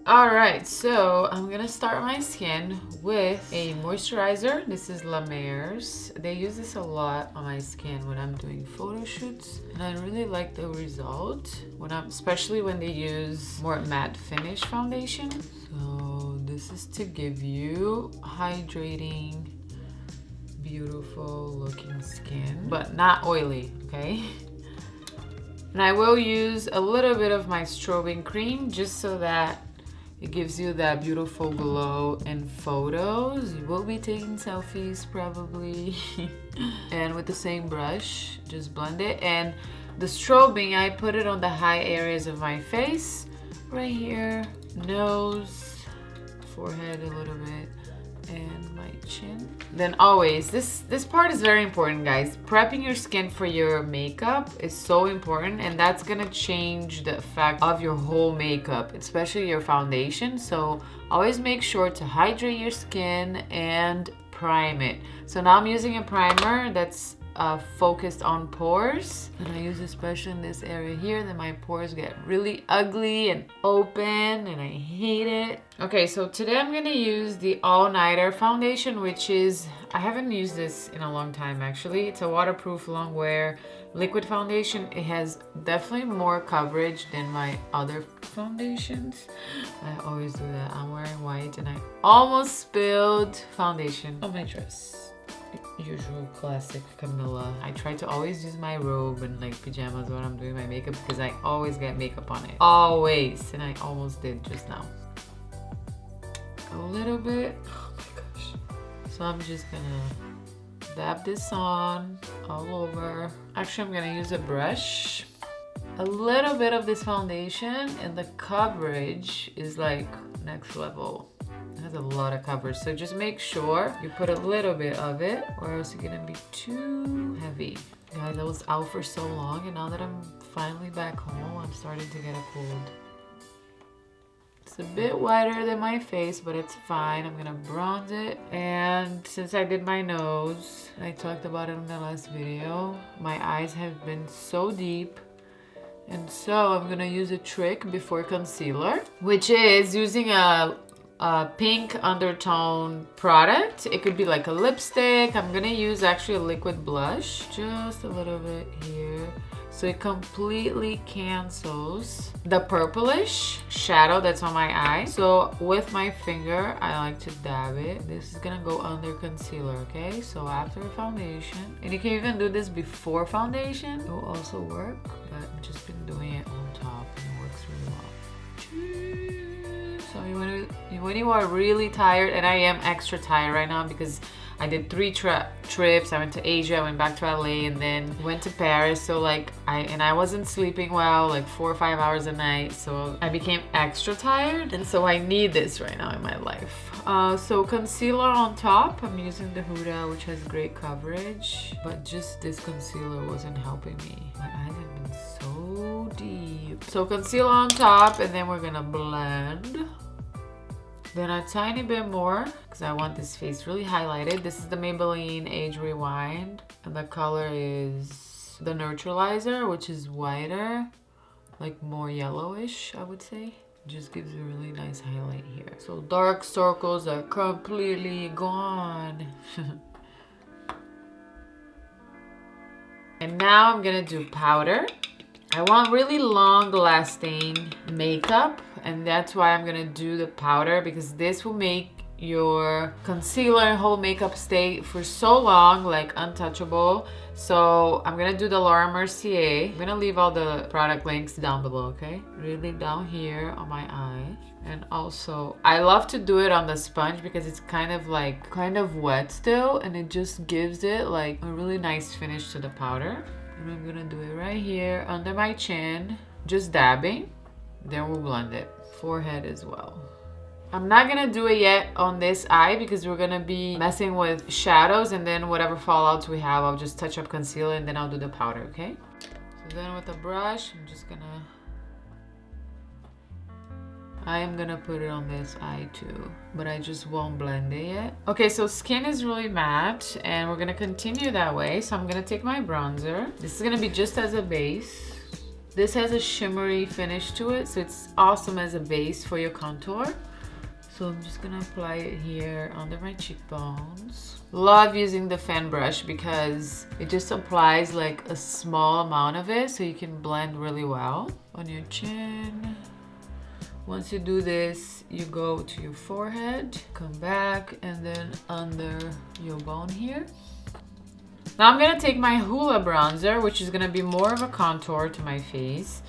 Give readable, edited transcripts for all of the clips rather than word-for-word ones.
Alright, so I'm gonna start my skin with a moisturizer. This is La Mer's. They use this a lot on my skin when I'm doing photo shoots. And I really like the result, especially when they use more matte finish foundation. So this is to give you hydrating, beautiful looking skin, but not oily, okay? And I will use a little bit of my strobing cream just so that it gives you that beautiful glow in photos. You will be taking selfies probably. And with the same brush, just blend it. And the strobing, I put it on the high areas of my face, right here, nose, forehead a little bit, and my chin. Then always, this part is very important, guys. Prepping your skin for your makeup is so important, and that's gonna change the effect of your whole makeup, especially your foundation. So always make sure to hydrate your skin and prime it. So now I'm using a primer that's focused on pores, and I use especially in this area here that my pores get really ugly and open, and I hate it. Okay, so today I'm gonna use the All Nighter foundation, which is, I haven't used this in a long time actually. It's a waterproof long wear liquid foundation. It has definitely more coverage than my other foundations. I always do that. I'm wearing white and I almost spilled foundation on my dress. Usual classic Camila. I try to always use my robe and like pajamas when I'm doing my makeup because I always get makeup on it. Always. And I almost did just now. A little bit. Oh my gosh. So I'm just gonna dab this on all over. Actually, I'm gonna use a brush. A little bit of this foundation and the coverage is like next level. It has a lot of coverage, so just make sure you put a little bit of it or else it's gonna be too heavy. Guys, I was out for so long and now that I'm finally back home, I'm starting to get a cold. It's a bit whiter than my face, but it's fine. I'm gonna bronze it. And since I did my nose, I talked about it in the last video, my eyes have been so deep. And so I'm gonna use a trick before concealer, which is using a pink undertone product. It could be like a lipstick. I'm gonna use actually a liquid blush, just a little bit here. So it completely cancels the purplish shadow that's on my eye. So with my finger, I like to dab it. This is gonna go under concealer, okay? So after foundation, and you can even do this before foundation. It will also work, but I've just been doing it on top and it works really well. So when you are really tired, and I am extra tired right now because I did 3 trips. I went to Asia, I went back to LA, and then went to Paris. So like I wasn't sleeping well, like 4 or 5 hours a night. So I became extra tired, and so I need this right now in my life. So concealer on top, I'm using the Huda, which has great coverage, but just this concealer wasn't helping me. My eyes have been so deep. So concealer on top, and then we're gonna blend. Then a tiny bit more, because I want this face really highlighted. This is the Maybelline Age Rewind, and the color is the Neutralizer, which is whiter, like more yellowish, I would say. Just gives a really nice highlight here. So dark circles are completely gone. And now I'm gonna do powder. I want really long lasting makeup, and that's why I'm gonna do the powder, because this will make your concealer and whole makeup stay for so long, like untouchable. So I'm gonna do the Laura Mercier. I'm gonna leave all the product links down below, okay? Really down here on my eye. And also, I love to do it on the sponge because it's kind of wet still, and it just gives it like a really nice finish to the powder. And I'm gonna do it right here under my chin, just dabbing. Then we'll blend it. Forehead as well. I'm not gonna do it yet on this eye because we're gonna be messing with shadows, and then whatever fallouts we have, I'll just touch up concealer and then I'll do the powder, okay? So then with a brush, I am gonna put it on this eye too, but I just won't blend it yet. Okay, so skin is really matte and we're gonna continue that way. So I'm gonna take my bronzer. This is gonna be just as a base. This has a shimmery finish to it, so it's awesome as a base for your contour. So I'm just gonna apply it here under my cheekbones. Love using the fan brush because it just applies like a small amount of it so you can blend really well on your chin. Once you do this, you go to your forehead, come back, and then under your bone here. Now I'm gonna take my Hoola bronzer, which is gonna be more of a contour to my face.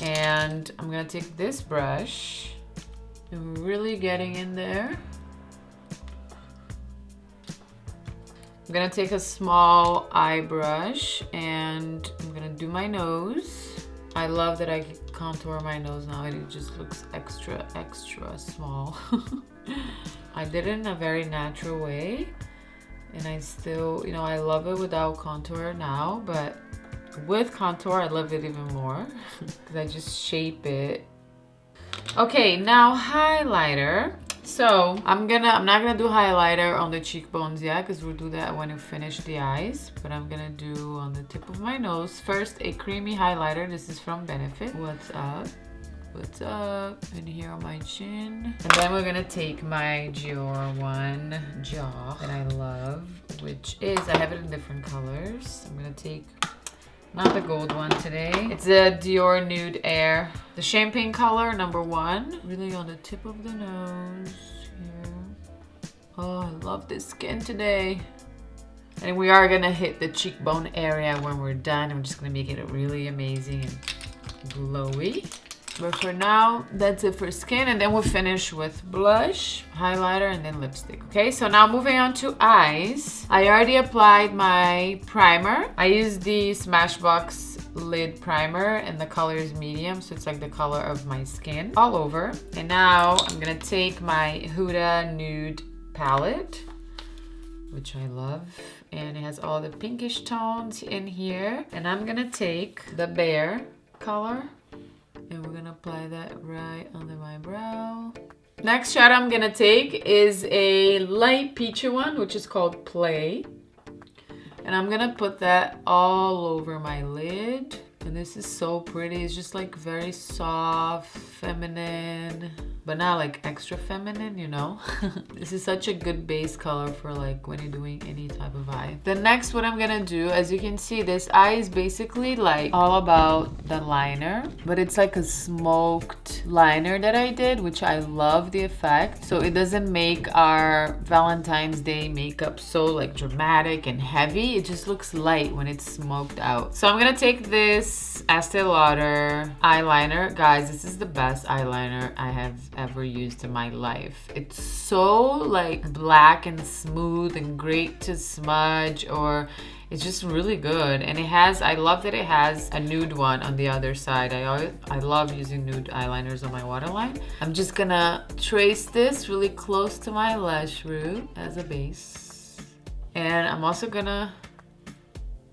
And I'm gonna take this brush and really getting in there. I'm gonna take a small eye brush and I'm gonna do my nose. I love that I contour my nose now and it just looks extra, extra small. I did it in a very natural way. And I still, you know, I love it without contour now, but with contour, I love it even more because I just shape it. Okay, now highlighter. So I'm not gonna do highlighter on the cheekbones yet because we'll do that when we finish the eyes, but I'm gonna do on the tip of my nose. First, a creamy highlighter. This is from Benefit. What's up? What's up? And here on my chin. And then we're gonna take my Dior one jaw that I love, which is, I have it in different colors. I'm gonna take, not the gold one today. It's a Dior Nude Air. The champagne color, #1. Really on the tip of the nose here. Oh, I love this skin today. And we are gonna hit the cheekbone area when we're done. I'm just gonna make it really amazing and glowy. But for now, that's it for skin, and then we'll finish with blush, highlighter, and then lipstick. Okay, so now moving on to eyes. I already applied my primer. I used the Smashbox lid primer, and the color is medium, so it's like the color of my skin all over. And now I'm gonna take my Huda Nude palette, which I love, and it has all the pinkish tones in here. And I'm gonna take the Bear color, and we're gonna apply that right under my brow. Next shadow I'm gonna take is a light peachy one, which is called Play. And I'm gonna put that all over my lid. And this is so pretty. It's just like very soft, feminine, but not like extra feminine, you know? This is such a good base color for like when you're doing any type of eye. The next, what I'm gonna do, as you can see, this eye is basically like all about the liner, but it's like a smoked liner that I did, which I love the effect. So it doesn't make our Valentine's Day makeup so like dramatic and heavy. It just looks light when it's smoked out. So I'm gonna take this Estee Lauder eyeliner. Guys, this is the best eyeliner I have ever used in my life. It's so like black and smooth and great to smudge, or it's just really good. And it has, I love that it has a nude one on the other side. I love using nude eyeliners on my waterline. I'm just gonna trace this really close to my lash root as a base. And I'm also gonna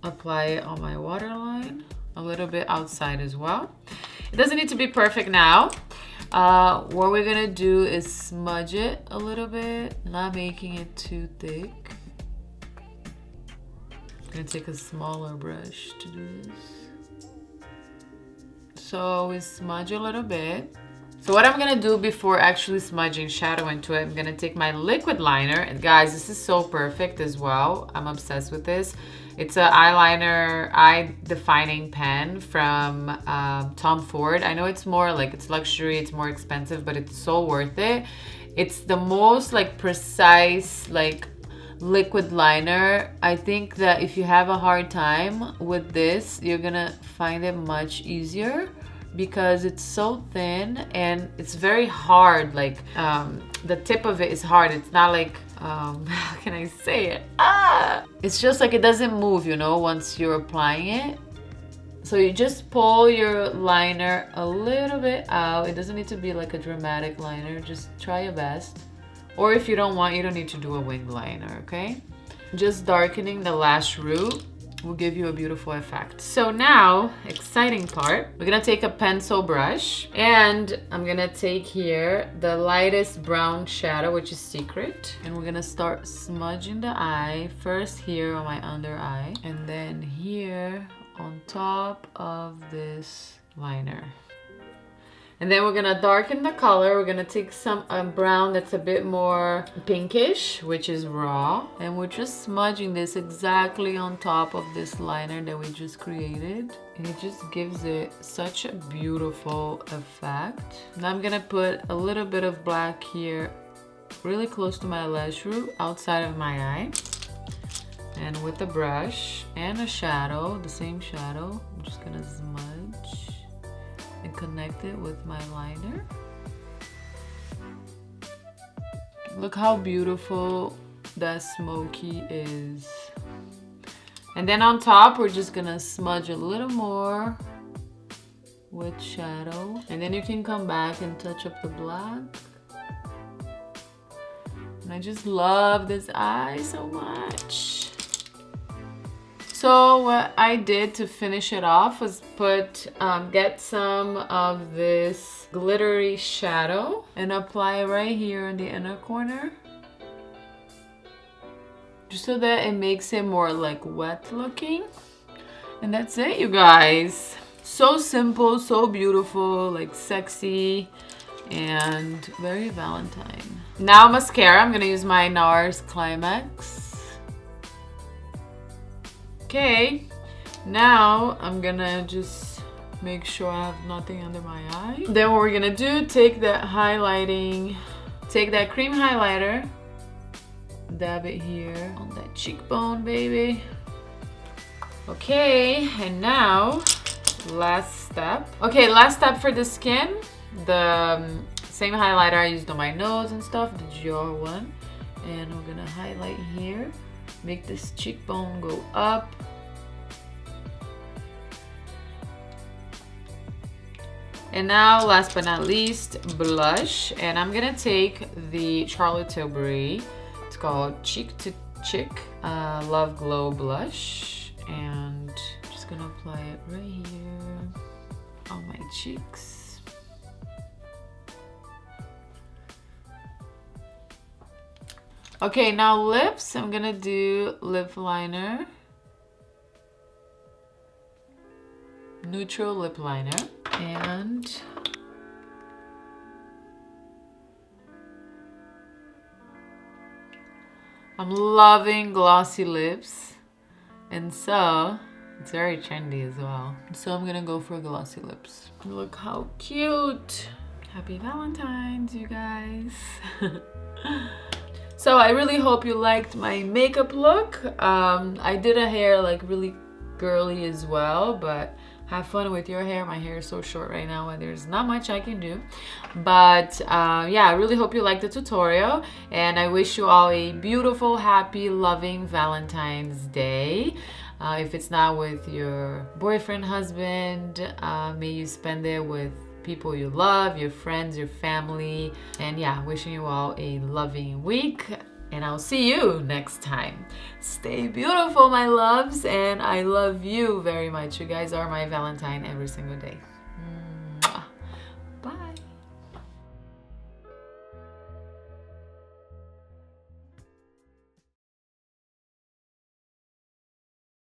apply it on my waterline, a little bit outside as well. It doesn't need to be perfect now. What we're gonna do is smudge it a little bit, not making it too thick. I'm gonna take a smaller brush to do this. So we smudge a little bit. So what I'm gonna do before actually smudging shadow into it, I'm gonna take my liquid liner. And guys, this is so perfect as well. I'm obsessed with this. It's an eyeliner, eye defining pen from Tom Ford. I know it's more like, it's luxury, it's more expensive, but it's so worth it. It's the most like precise, like liquid liner. I think that if you have a hard time with this, you're gonna find it much easier because it's so thin and it's very hard. Like the tip of it is hard. It's not like how can I say it? It's just like it doesn't move, you know, once you're applying it. So you just pull your liner a little bit out. It doesn't need to be like a dramatic liner. Just try your best. Or if you don't want, you don't need to do a wing liner, okay? Just darkening the lash root will give you a beautiful effect. So now, exciting part, we're gonna take a pencil brush and I'm gonna take here the lightest brown shadow, which is Secret. And we're gonna start smudging the eye, first here on my under eye, and then here on top of this liner. And then we're gonna darken the color. We're gonna take some brown that's a bit more pinkish, which is raw. And we're just smudging this exactly on top of this liner that we just created. And it just gives it such a beautiful effect. Now I'm gonna put a little bit of black here, really close to my lash root, outside of my eye. And with a brush and a shadow, the same shadow, I'm just gonna smudge and connect it with my liner. Look how beautiful that smoky is. And then on top, we're just gonna smudge a little more with shadow. And then you can come back and touch up the black. And I just love this eye so much. So what I did to finish it off was get some of this glittery shadow and apply it right here in the inner corner. Just so that it makes it more like wet looking. And that's it, you guys. So simple, so beautiful, like sexy, and very Valentine. Now mascara, I'm gonna use my NARS Climax. Okay, now I'm gonna just make sure I have nothing under my eye. Then what we're gonna do, take that cream highlighter, dab it here on that cheekbone, baby. Okay, and now, last step. Okay, last step for the skin. The same highlighter I used on my nose and stuff, the Dior one. And we're gonna highlight here. Make this cheekbone go up. And now, last but not least, blush. And I'm gonna take the Charlotte Tilbury. It's called Cheek to Chick Love Glow Blush. And I'm just gonna apply it right here on my cheeks. Okay, now lips. I'm gonna do lip liner. Neutral lip liner. And I'm loving glossy lips. And so, it's very trendy as well. So I'm gonna go for glossy lips. Look how cute. Happy Valentine's, you guys. So I really hope you liked my makeup look. I did a hair like really girly as well, but have fun with your hair. My hair is so short right now and there's not much I can do. But yeah, I really hope you liked the tutorial, and I wish you all a beautiful, happy, loving Valentine's Day. If it's not with your boyfriend, husband, may you spend it with people you love, your friends, your family. And yeah, wishing you all a loving week, and I'll see you next time. Stay beautiful, my loves, and I love you very much. You guys are my Valentine every single day.